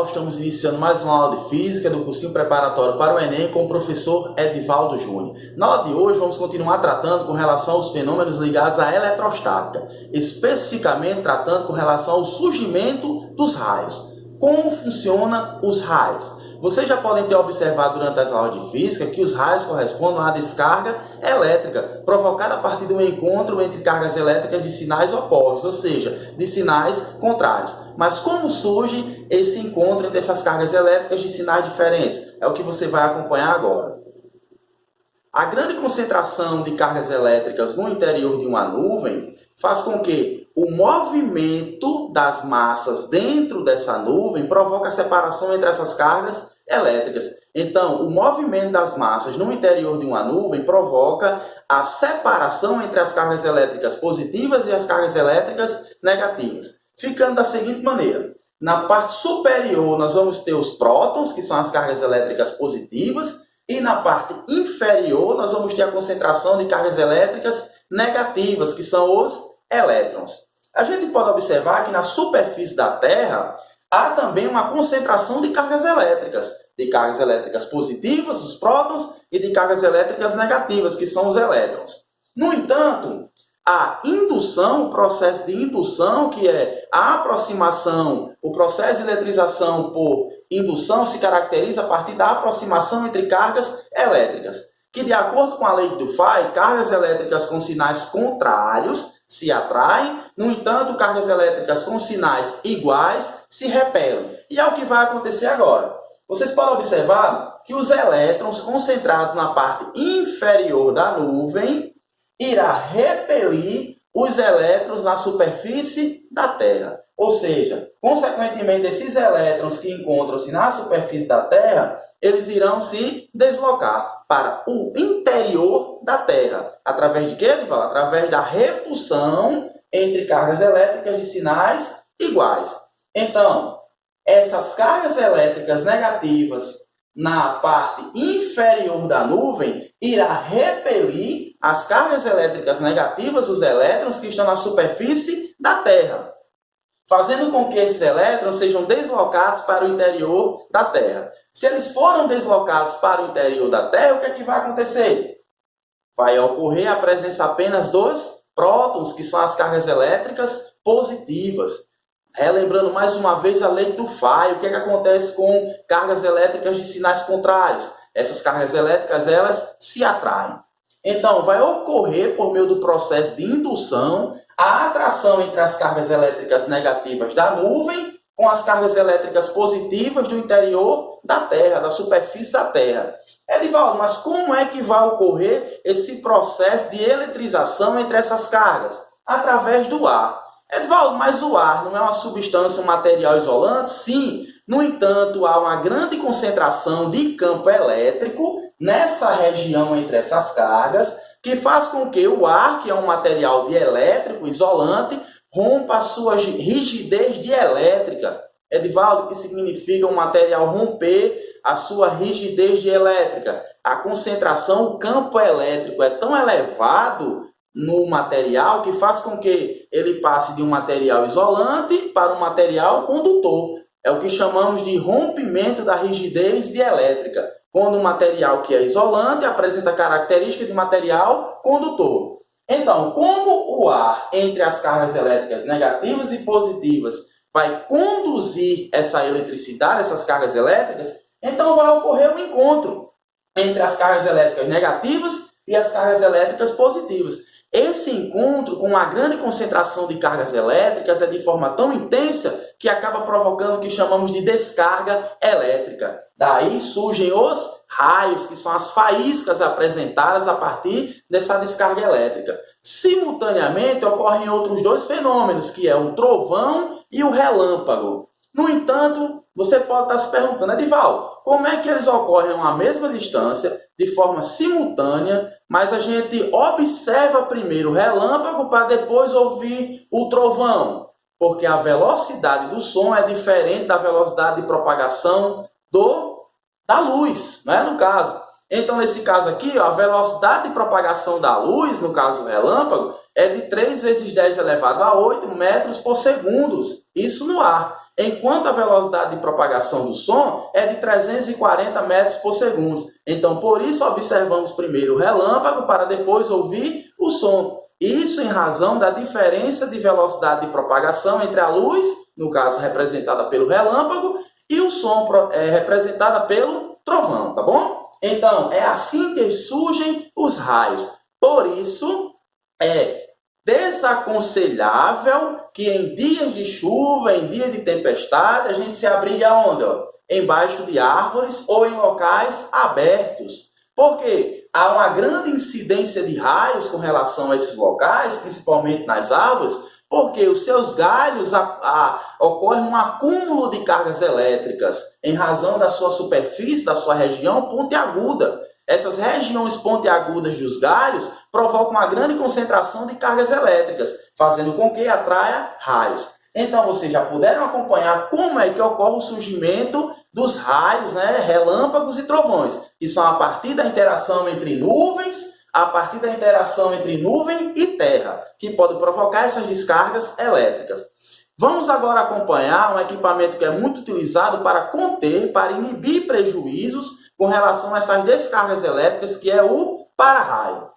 estamos iniciando mais uma aula de Física do cursinho preparatório para o Enem com o professor Edivaldo Júnior. Na aula de hoje vamos continuar tratando com relação aos fenômenos ligados à eletrostática, especificamente tratando com relação ao surgimento dos raios. Como funcionam os raios? Vocês já podem ter observado durante as aulas de Física que os raios correspondem à descarga elétrica, provocada a partir de um encontro entre cargas elétricas de sinais opostos, ou seja, de sinais contrários. Mas como surge esse encontro entre essas cargas elétricas de sinais diferentes? É o que você vai acompanhar agora. A grande concentração de cargas elétricas no interior de uma nuvem faz com que o movimento das massas dentro dessa nuvem provoque a separação entre essas cargas elétricas. Então, o movimento das massas no interior de uma nuvem provoca a separação entre as cargas elétricas positivas e as cargas elétricas negativas, ficando da seguinte maneira. Na parte superior, nós vamos ter os prótons, que são as cargas elétricas positivas, e na parte inferior, nós vamos ter a concentração de cargas elétricas negativas, que são os elétrons. A gente pode observar que na superfície da Terra há também uma concentração de cargas elétricas positivas, os prótons, e de cargas elétricas negativas, que são os elétrons. No entanto, a indução, o processo de indução, que é a aproximação, o processo de eletrização por indução se caracteriza a partir da aproximação entre cargas elétricas, que de acordo com a lei de Dufay, cargas elétricas com sinais contrários se atraem, no entanto, cargas elétricas com sinais iguais se repelem. E é o que vai acontecer agora. Vocês podem observar que os elétrons concentrados na parte inferior da nuvem irá repelir os elétrons na superfície da Terra. Ou seja, consequentemente, esses elétrons que encontram-se na superfície da Terra, eles irão se deslocar para o interior da Terra. Através de quê, Edivaldo? Através da repulsão entre cargas elétricas de sinais iguais. Então, essas cargas elétricas negativas na parte inferior da nuvem irá repelir as cargas elétricas negativas, os elétrons que estão na superfície da Terra, fazendo com que esses elétrons sejam deslocados para o interior da Terra. Se eles foram deslocados para o interior da Terra, o que é que vai acontecer? Vai ocorrer a presença apenas dos prótons, que são as cargas elétricas positivas. Relembrando mais uma vez a lei do Dufay, o que é que acontece com cargas elétricas de sinais contrários? Essas cargas elétricas, elas se atraem. Então, vai ocorrer, por meio do processo de indução, a atração entre as cargas elétricas negativas da nuvem com as cargas elétricas positivas do interior da Terra, da superfície da Terra. Edivaldo, mas como é que vai ocorrer esse processo de eletrização entre essas cargas? Através do ar. Edivaldo, mas o ar não é uma substância, um material isolante? Sim. No entanto, há uma grande concentração de campo elétrico nessa região entre essas cargas, que faz com que o ar, que é um material dielétrico, isolante, rompa a sua rigidez dielétrica. Edivaldo, o que significa um material romper a sua rigidez dielétrica? A concentração, o campo elétrico é tão elevado no material que faz com que ele passe de um material isolante para um material condutor. É o que chamamos de rompimento da rigidez dielétrica, quando um material que é isolante apresenta característica de material condutor. Então, como o ar entre as cargas elétricas negativas e positivas vai conduzir essa eletricidade, essas cargas elétricas, então vai ocorrer um encontro entre as cargas elétricas negativas e as cargas elétricas positivas. Esse encontro, com uma grande concentração de cargas elétricas, é de forma tão intensa que acaba provocando o que chamamos de descarga elétrica. Daí surgem os raios, que são as faíscas apresentadas a partir dessa descarga elétrica. Simultaneamente, ocorrem outros dois fenômenos, que é o trovão e o relâmpago. No entanto, você pode estar se perguntando, Edivaldo, como é que eles ocorrem a uma mesma distância, de forma simultânea, mas a gente observa primeiro o relâmpago para depois ouvir o trovão? Porque a velocidade do som é diferente da velocidade de propagação da luz, não é? No caso. Então, nesse caso aqui, a velocidade de propagação da luz, no caso do relâmpago, é de 3 vezes 10 elevado a 8 metros por segundo. Isso no ar. enquanto a velocidade de propagação do som é de 340 metros por segundo. Então, por isso, observamos primeiro o relâmpago para depois ouvir o som. Isso em razão da diferença de velocidade de propagação entre a luz, no caso representada pelo relâmpago, e o som representada pelo trovão, tá bom? Então, é assim que surgem os raios. Por isso, é desaconselhável que em dias de chuva, em dias de tempestade, a gente se abrigue aonde? Embaixo de árvores ou em locais abertos. Por quê? Há uma grande incidência de raios com relação a esses locais, principalmente nas árvores, porque os seus galhos ocorre um acúmulo de cargas elétricas em razão da sua superfície, da sua região pontiaguda. Essas regiões pontiagudas dos galhos provocam uma grande concentração de cargas elétricas, fazendo com que atraia raios. Então, vocês já puderam acompanhar como é que ocorre o surgimento dos raios, né, relâmpagos e trovões, que são a partir da interação entre nuvens, a partir da interação entre nuvem e terra, que pode provocar essas descargas elétricas. Vamos agora acompanhar um equipamento que é muito utilizado para conter, para inibir prejuízos com relação a essas descargas elétricas, que é o para-raio.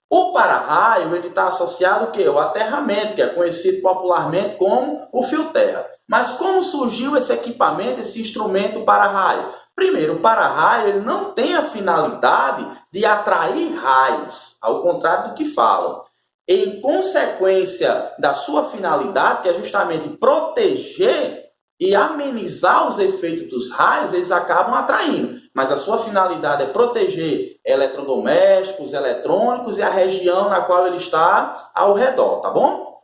O para-raio está associado ao quê? O aterramento, que é conhecido popularmente como o fio-terra. Mas como surgiu esse equipamento, esse instrumento para-raio? Primeiro, o para-raio ele não tem a finalidade de atrair raios, ao contrário do que falam. Em consequência da sua finalidade, que é justamente proteger e amenizar os efeitos dos raios, eles acabam atraindo. Mas a sua finalidade é proteger eletrodomésticos, eletrônicos e a região na qual ele está ao redor, tá bom?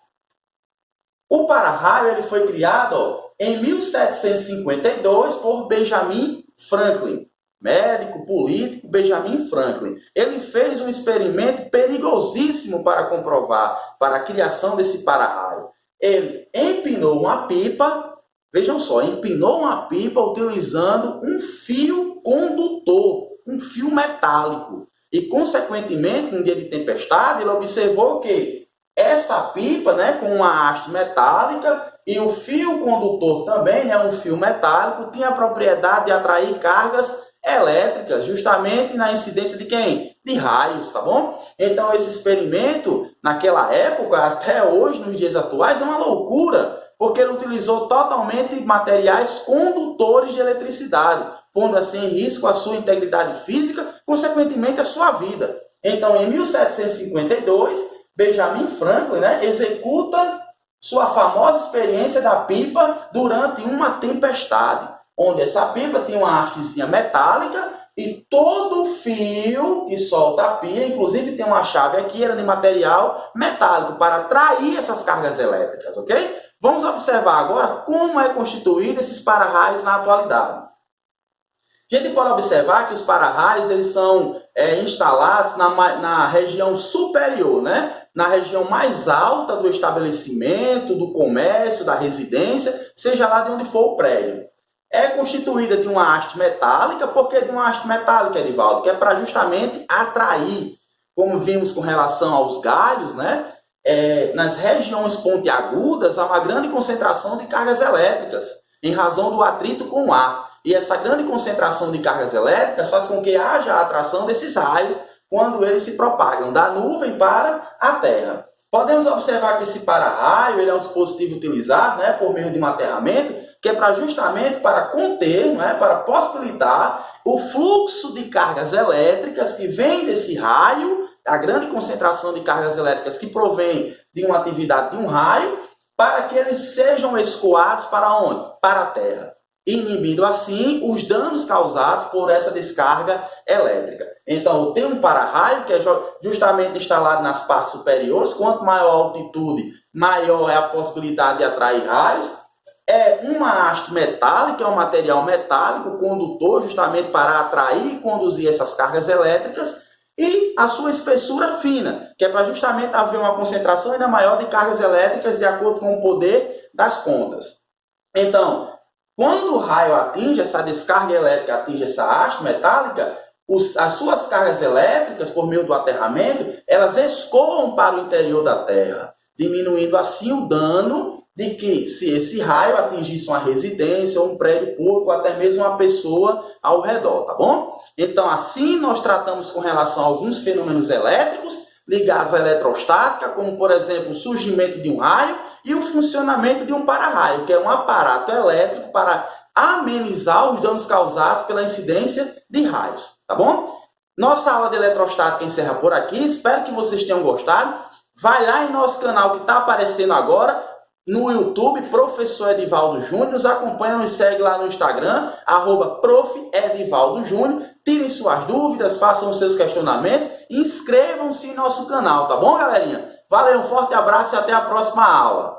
O para-raio ele foi criado em 1752 por Benjamin Franklin, médico, político Benjamin Franklin. Ele fez um experimento perigosíssimo para comprovar, para a criação desse para-raio. Ele empinou uma pipa, vejam só, empinou uma pipa utilizando um fio condutor, um fio metálico. E, consequentemente, em dia de tempestade, ele observou que essa pipa, né, com uma haste metálica e o fio condutor também, né, um fio metálico, tinha a propriedade de atrair cargas elétricas, justamente na incidência de quem? De raios, tá bom? Então, esse experimento, naquela época, até hoje, nos dias atuais, é uma loucura, porque ele utilizou totalmente materiais condutores de eletricidade, pondo assim em risco a sua integridade física, consequentemente a sua vida. Então, em 1752, Benjamin Franklin, né, executa sua famosa experiência da pipa durante uma tempestade, onde essa pipa tem uma hastezinha metálica e todo fio que solta a pia, inclusive tem uma chave aqui, era de material metálico, para atrair essas cargas elétricas, ok? Vamos observar agora como é constituído esses para-raios na atualidade. A gente pode observar que os para-raios eles são instalados na região superior, né? Na região mais alta do estabelecimento, do comércio, da residência, seja lá de onde for o prédio. É constituída de uma haste metálica. Por que de uma haste metálica, Edivaldo? Que é para justamente atrair, como vimos com relação aos galhos, né? Nas regiões pontiagudas há uma grande concentração de cargas elétricas, em razão do atrito com o ar. E essa grande concentração de cargas elétricas faz com que haja a atração desses raios quando eles se propagam da nuvem para a terra. Podemos observar que esse para-raio ele é um dispositivo utilizado, né, por meio de um aterramento, que é justamente para conter, né, para possibilitar o fluxo de cargas elétricas que vem desse raio, a grande concentração de cargas elétricas que provém de uma atividade de um raio, para que eles sejam escoados para onde? Para a terra, inibindo assim os danos causados por essa descarga elétrica. Então, tem um para-raio que é justamente instalado nas partes superiores. Quanto maior a altitude, maior é a possibilidade de atrair raios. É uma haste metálica, é um material metálico, condutor, justamente para atrair e conduzir essas cargas elétricas. E a sua espessura fina, que é para justamente haver uma concentração ainda maior de cargas elétricas de acordo com o poder das pontas. Então, quando o raio atinge, essa descarga elétrica atinge essa haste metálica, as suas cargas elétricas, por meio do aterramento, elas escoam para o interior da Terra, diminuindo assim o dano de que se esse raio atingisse uma residência, ou um prédio público, ou até mesmo uma pessoa ao redor, tá bom? Então, assim nós tratamos com relação a alguns fenômenos elétricos ligados à eletrostática, como, por exemplo, o surgimento de um raio e o funcionamento de um para-raio, que é um aparato elétrico para amenizar os danos causados pela incidência de raios, tá bom? Nossa aula de eletrostática encerra por aqui, espero que vocês tenham gostado. Vai lá em nosso canal que está aparecendo agora, no YouTube, Professor Edivaldo Júnior, nos acompanha, nos segue lá no Instagram, @prof.edivaldo_júnior, tirem suas dúvidas, façam os seus questionamentos, inscrevam-se em nosso canal, tá bom, galerinha? Valeu, um forte abraço e até a próxima aula!